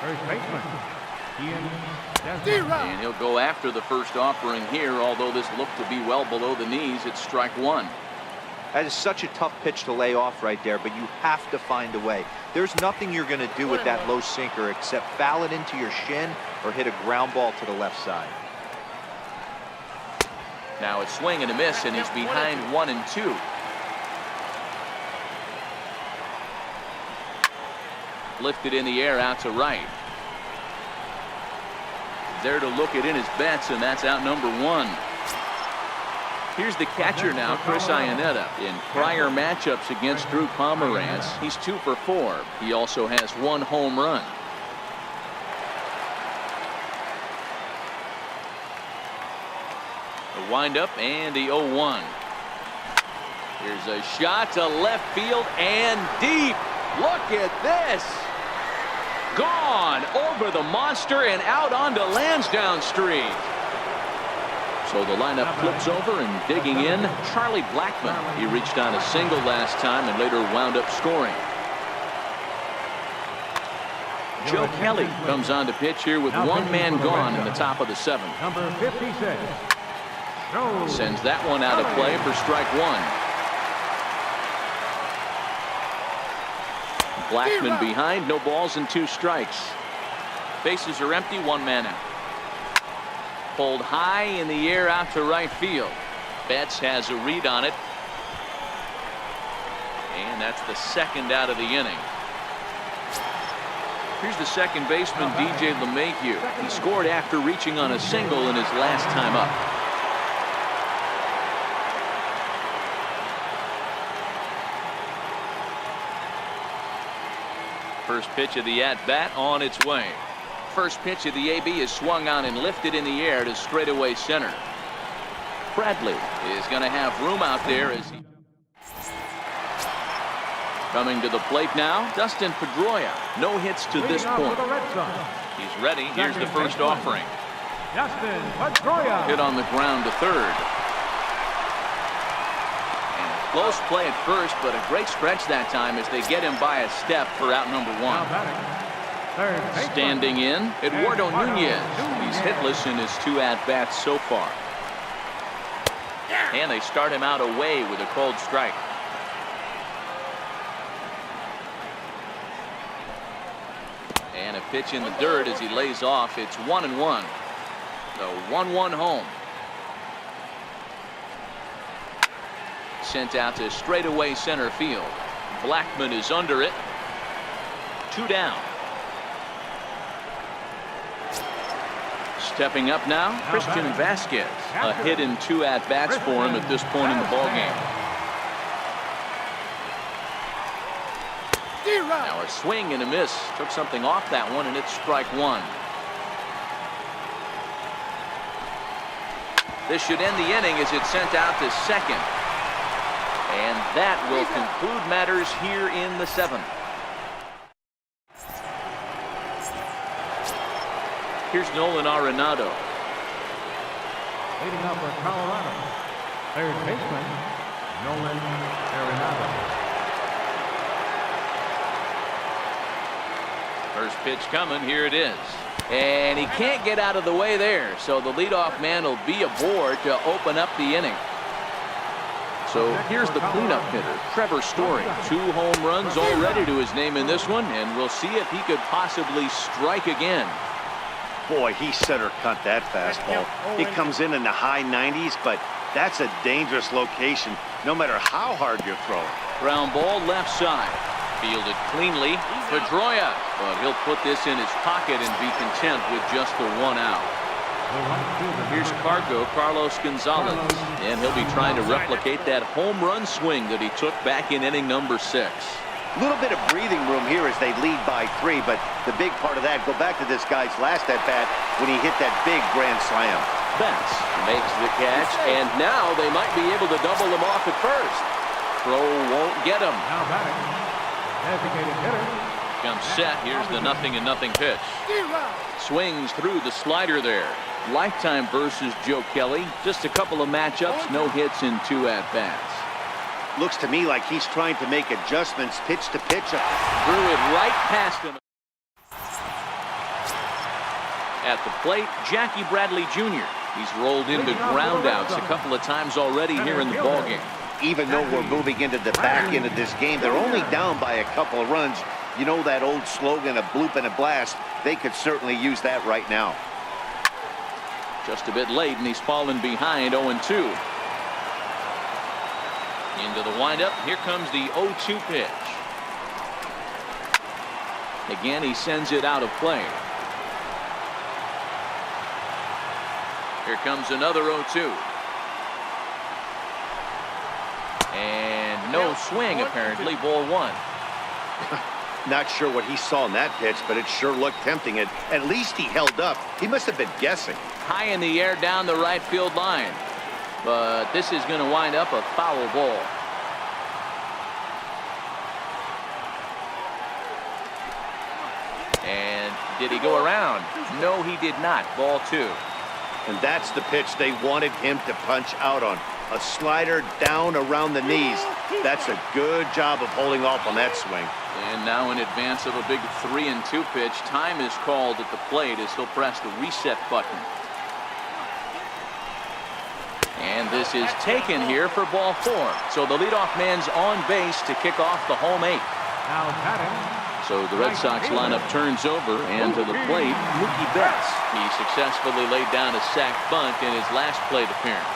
First baseman, and he'll go after the first offering here, although this looked to be well below the knees. It's strike one. That is such a tough pitch to lay off right there, but you have to find a way. There's nothing you're going to do with that low sinker except foul it into your shin or hit a ground ball to the left side. Now it's swing and a miss, and he's behind 1-2. Lifted in the air out to right. There to look it in his bets, and that's out number one. Here's the catcher now, Chris Iannetta. In prior matchups against Drew Pomeranz, he's 2 for 4. He also has 1 home run. The windup and the 0-1. Here's a shot to left field and deep. Look at this. Gone over the monster and out onto Lansdowne Street. So the lineup flips over, and digging in, Charlie Blackmon. He reached on a single last time and later wound up scoring. Joe Kelly comes on to pitch here with 1 man gone in the top of the 7th. Number 56. Sends that one out of play for strike 1. Blackmon behind, no balls and 2 strikes. Bases are empty, 1 man out. Pulled high in the air out to right field. Betts has a read on it. And that's the 2nd out of the inning. Here's the second baseman, DJ LeMahieu. He scored after reaching on a single in his last time up. First pitch of the at-bat on its way. First pitch of the AB is swung on and lifted in the air to straightaway center. Bradley is going to have room out there as he... Coming to the plate now, Dustin Pedroia. No hits to this point. He's ready. Here's the first offering. Dustin Pedroia. Hit on the ground to third. Close play at first, but a great stretch that time as they get him by a step for out number 1. Standing in, Eduardo Nunez. He's hitless in his 2 at-bats so far. And they start him out away with a cold strike. And a pitch in the dirt as he lays off. It's 1-1. The 1-1 home. Sent out to straightaway center field. Blackmon is under it. 2 down. Stepping up now, Christian Vasquez. A hit in 2 at-bats for him at this point in the ballgame. Now a swing and a miss. Took something off that one, and it's strike 1. This should end the inning as it's sent out to second. And that will conclude matters here in the 7th. Here's Nolan Arenado. Leading up for Colorado, third baseman, Nolan Arenado. First pitch coming. Here it is. And he can't get out of the way there. So the leadoff man will be aboard to open up the inning. So here's the cleanup hitter, Trevor Story. 2 home runs already to his name in this one, and we'll see if he could possibly strike again. Boy, he center cut that fastball. It comes in the high 90s, but that's a dangerous location no matter how hard you throw it. Ground ball left side. Fielded cleanly. Pedroia, but he'll put this in his pocket and be content with just the 1 out. Here's Carlos Gonzalez, and he'll be trying to replicate that home run swing that he took back in inning number 6. A little bit of breathing room here as they lead by 3, but the big part of that, go back to this guy's last at-bat when he hit that big grand slam. Betts makes the catch, and now they might be able to double him off at first. Throw won't get him. Now batting, designated hitter. Comes set. Here's the 0-0 pitch. Swings through the slider there. Lifetime versus Joe Kelly. Just a couple of matchups, no hits in 2 at-bats. Looks to me like he's trying to make adjustments pitch to pitch. Threw it right past him. At the plate, Jackie Bradley Jr. He's rolled into groundouts a couple of times already here in the ballgame. Even though we're moving into the back end of this game, they're only down by a couple of runs. You know that old slogan, a bloop and a blast? They could certainly use that right now. Just a bit late, and he's fallen behind 0-2. Into the windup. Here comes the 0-2 pitch. Again, he sends it out of play. Here comes another 0-2. And no swing, apparently. Ball 1. Not sure what he saw in that pitch, but it sure looked tempting. At least he held up. He must have been guessing. High in the air down the right field line. But this is going to wind up a foul ball. And did he go around? No, he did not. Ball 2. And that's the pitch they wanted him to punch out on. A slider down around the knees. That's a good job of holding off on that swing. And now in advance of a big 3-2 pitch, time is called at the plate as he'll press the reset button. And this is taken here for ball 4. So the leadoff man's on base to kick off the home 8. Now batting. So the Red Sox lineup turns over, and to the plate, Mookie Betts. He successfully laid down a sac bunt in his last plate appearance.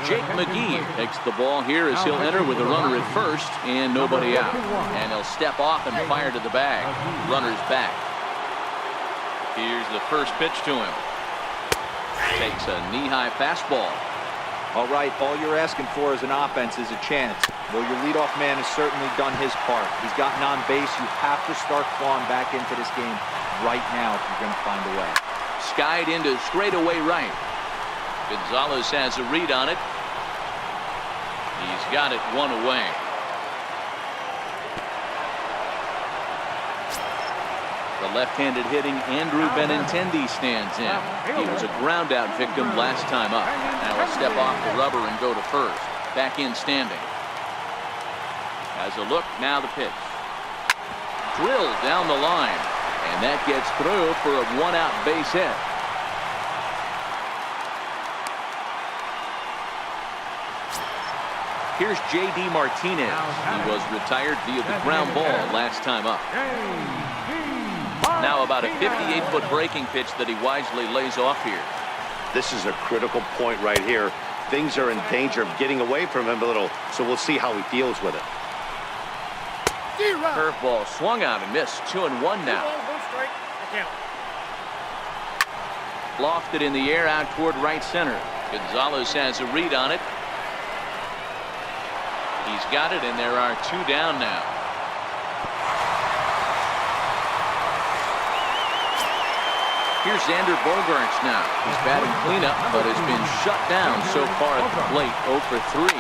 Jake McGee takes the ball here as he'll enter with a runner at first and nobody out. And he'll step off and fire to the bag. Runner's back. Here's the first pitch to him. Takes a knee-high fastball. All right, all you're asking for as an offense is a chance. Well, your leadoff man has certainly done his part. He's gotten on base. You have to start clawing back into this game right now if you're going to find a way. Skied into straightaway right. Gonzalez has a read on it. He's got it one away. The left-handed hitting Andrew Benintendi stands in. He was a ground-out victim last time up. Now he'll step off the rubber and go to first. Back in standing. Has a look, now the pitch. Drilled down the line. And that gets through for a one-out base hit. Here's J.D. Martinez. He was retired via the ground ball last time up. Now about a 58-foot breaking pitch that he wisely lays off here. This is a critical point right here. Things are in danger of getting away from him a little, so we'll see how he deals with it. Curveball swung out and missed. 2-1 now. Lofted in the air out toward right center. Gonzalez has a read on it. He's got it, and there are 2 down now. Here's Xander Bogaerts now. He's batting cleanup, but has been shut down so far at the plate. 0 for 3.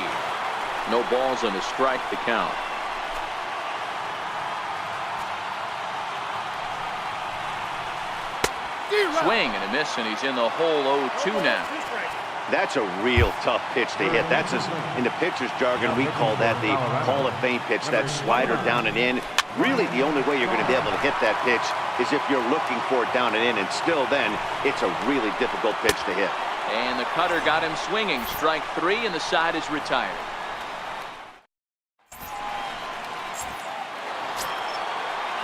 No balls and a strike to count. Swing and a miss, and he's in the hole. 0-2 now. That's a real tough pitch to hit. That's in the pitcher's jargon, we call that the Hall of Fame pitch, that slider down and in. Really, the only way you're going to be able to hit that pitch is if you're looking for it down and in, and still then, it's a really difficult pitch to hit. And the cutter got him swinging. Strike 3, and the side is retired.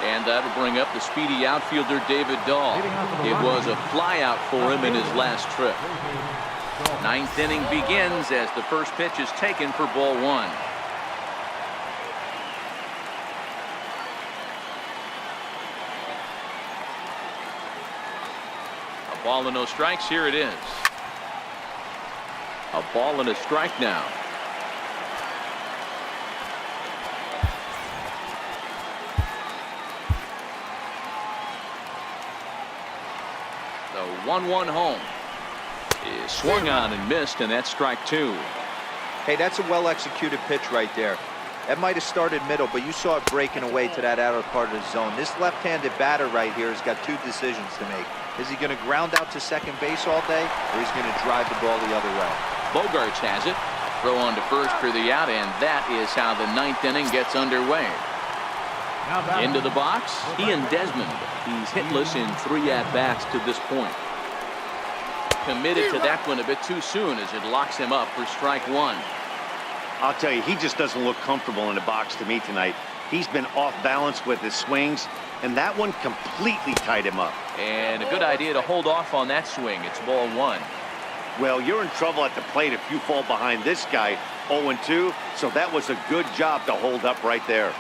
And that'll bring up the speedy outfielder David Dahl. It was a flyout for him in his last trip. 9th inning begins as the first pitch is taken for ball 1. A ball and no strikes. Here it is. A ball and a strike now. The 1-1 home is swung on and missed, and that's strike 2. Hey, that's a well-executed pitch right there. That might have started middle, but you saw it breaking away to that outer part of the zone. This left-handed batter right here has got 2 decisions to make. Is he going to ground out to second base all day, or he's going to drive the ball the other way? Bogaerts has it. Throw on to first for the out, and that is how the ninth inning gets underway. Into the box, Ian Desmond. He's hitless in 3 at-bats to this point. Committed to that one a bit too soon as it locks him up for strike 1. I'll tell you, he just doesn't look comfortable in the box to me tonight. He's been off balance with his swings, and that one completely tied him up. And a good idea to hold off on that swing. It's ball 1. Well, you're in trouble at the plate if you fall behind this guy 0-2, so that was a good job to hold up right there.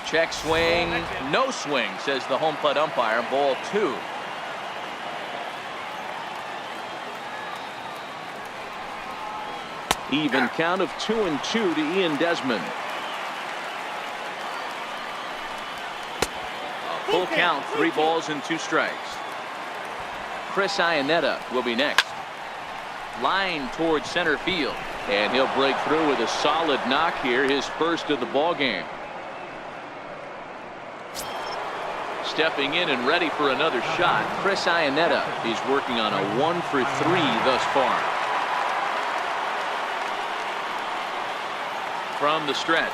Check swing, no swing, says the home plate umpire. Ball 2. Even count of 2-2 to Ian Desmond. A full count, 3 balls and 2 strikes. Chris Iannetta will be next. Line towards center field, and he'll break through with a solid knock here, his first of the ball game. Stepping in and ready for another shot, Chris Iannetta. He's working on a 1 for 3 thus far. From the stretch.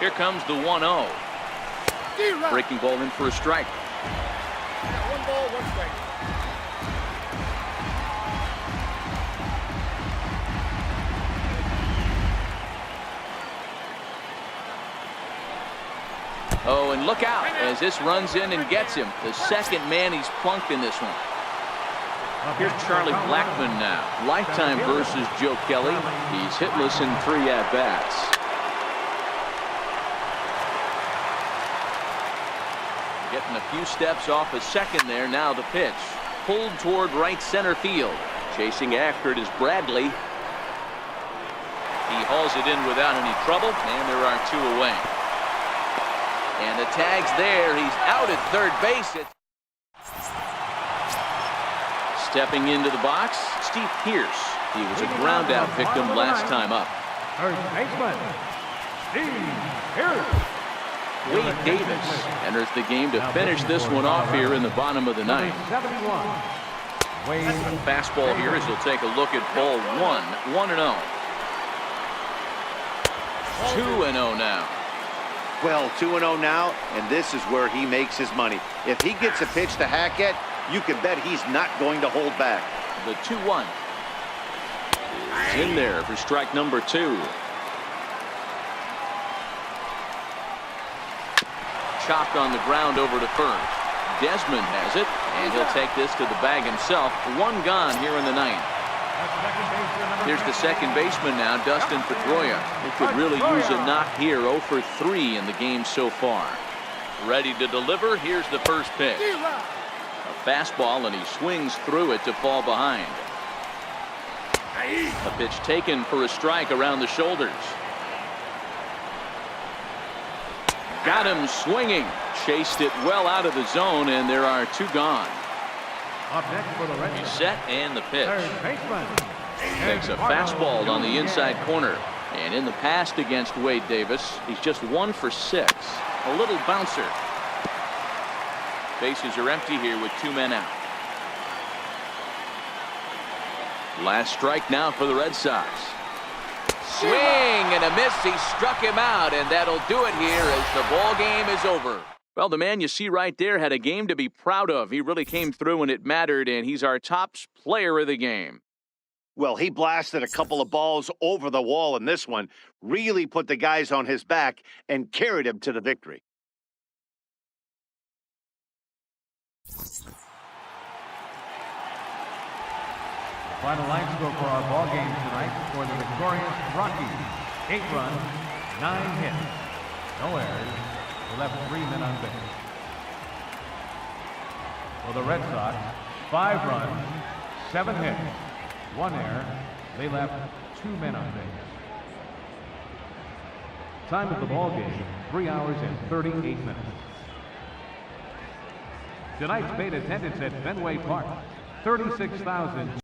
Here comes the 1-0. Breaking ball in for a strike. 1 ball, 1 strike. Oh, and look out as this runs in and gets him. The second man he's plunked in this one. Here's Charlie Blackmon now. Lifetime versus Joe Kelly. He's hitless in 3 at-bats. Getting a few steps off a second there. Now the pitch. Pulled toward right center field. Chasing after it is Bradley. He hauls it in without any trouble, and there are 2 away. And the tag's there. He's out at third base. Stepping into the box, Steve Pearce. He was a ground-out victim last time up. Third baseman, Steve Pearce. Wade Davis enters the game to finish this one off here in the bottom of the ninth. 71. Wade. Fastball here as he'll take a look at ball 1. 1-0. 2-0 now. Well, 2-0 now, and this is where he makes his money. If he gets a pitch to hack at, you can bet he's not going to hold back. The 2-1 is in there for strike number 2. Chopped on the ground over to first. Desmond has it, and he'll take this to the bag himself. 1 gone here in the ninth. Here's the second baseman now, Dustin Pedroia. He could really use a knock here. 0 for 3 in the game so far. Ready to deliver. Here's the first pitch. A fastball, and he swings through it to fall behind. A pitch taken for a strike around the shoulders. Got him swinging. Chased it well out of the zone, and there are 2 gone. Up next for the Red He's Sox. set, and the pitch. Third baseman. Takes a fastball on the inside corner. And in the past against Wade Davis, he's just 1 for 6. A little bouncer. Bases are empty here with 2 men out. Last strike now for the Red Sox. Swing and a miss. He struck him out, and that'll do it here as the ball game is over. Well, the man you see right there had a game to be proud of. He really came through when it mattered, and he's our top player of the game. Well, he blasted a couple of balls over the wall in this one, really put the guys on his back and carried him to the victory. Final line score for our ball game tonight for the victorious Rockies. 8 runs, 9 hits, no errors. We left 3 men on base. For the Red Sox, 5 runs, 7 hits, 1 error. They left 2 men on base. Time of the ball game, 3 hours and 38 minutes. Tonight's paid attendance at Fenway Park. 36,000.